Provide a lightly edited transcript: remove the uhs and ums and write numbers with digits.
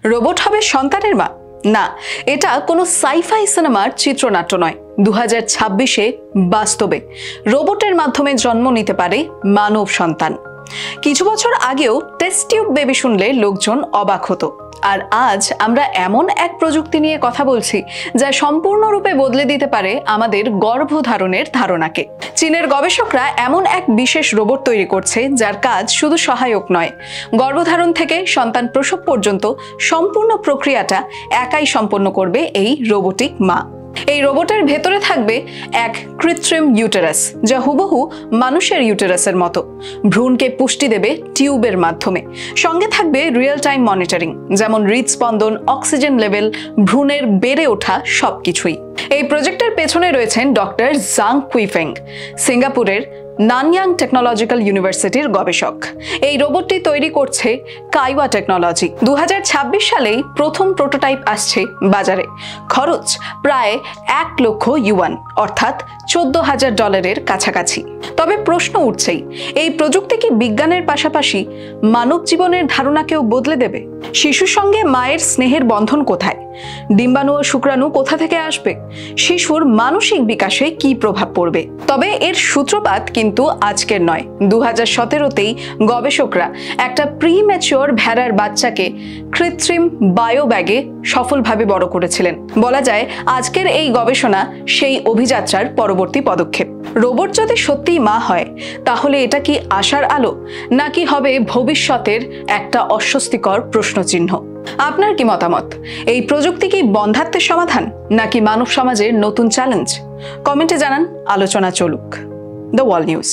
Robot হবে সন্তানের মা? না, এটা কোনো সাইফাই সিনেমার চিত্রনাট্য নয়। 2026-এ বাস্তবে রোবটের মাধ্যমে জন্ম নিতে পারে মানব সন্তান। কিছু বছর আগেও টেস্ট টিউব বেবি শুনলে লোকজন অবাক হতো, আর আজ আমরা এমন এক প্রযুক্তি নিয়ে কথা বলছি যা সম্পূর্ণরূপে বদলে দিতে পারে আমাদের গর্ভধারণের ধারণাকে। চীনের গবেষকরা এমন এক বিশেষ রোবট তৈরি করছে যার কাজ শুধু সহায়ক নয়, গর্ভধারণ থেকে সন্তান প্রসব পর্যন্ত সম্পূর্ণ প্রক্রিয়াটা একাই সম্পন্ন করবে এই রোবোটিক মা। এই রোবটের ভেতরে থাকবে এক কৃত্রিম ইউটেরাস, যা হুবহু মানুষের ইউটেরাসের মতো। ভ্রূণকে পুষ্টি দেবে টিউবের মাধ্যমে। সঙ্গে থাকবে রিয়েল টাইম মনিটরিং, যেমন হৃদস্পন্দন, অক্সিজেন লেভেল, ভ্রূণের বেড়ে ওঠা সবকিছুই। এই প্রজেক্টের পেছনে রয়েছেন ডক্টর জাং কুইফেং, সিঙ্গাপুরের নানয়াং টেকনোলজিক্যাল ইউনিভার্সিটির গবেষক। এই রোবটটি তৈরি করছে কাইওয়া টেকনোলজি। 2026 সালেই প্রথম প্রোটোটাইপ আসছে বাজারে। খরচ প্রায় 1 লক্ষ ইউয়ান, অর্থাৎ $14,000 কাছাকাছি। তবে প্রশ্ন উঠছেই, এই প্রযুক্তি কি বিজ্ঞানের পাশাপাশি মানব জীবনের ধারণাকেও বদলে দেবে? শিশুর সঙ্গে মায়ের স্নেহের বন্ধন কোথায়? ডিম্বাণু ও শুক্রাণু কোথা থেকে আসবে? শিশুর মানসিক বিকাশে কি প্রভাব পড়বে? তবে এর সূত্রপাত কিন্তু আজকের নয়। 2017-তেই গবেষকরা একটা প্রিম্যাচিওর ভেড়ার বাচ্চাকে কৃত্রিম বায়োব্যাগে সফলভাবে বড় করেছিলেন। বলা যায় আজকের এই গবেষণা সেই অভিযাত্রার পরবর্তী পদক্ষেপ। রোবট যদি সত্যিই মা হয়, তাহলে এটা কি আশার আলো, নাকি হবে ভবিষ্যতের একটা অস্বস্তিকর প্রশ্নচিহ্ন? আপনার কি মতামত? এই প্রযুক্তি কি বন্ধ্যাত্বের সমাধান, নাকি মানব সমাজের নতুন চ্যালেঞ্জ? কমেন্টে জানান, আলোচনা চলুক। The wall news.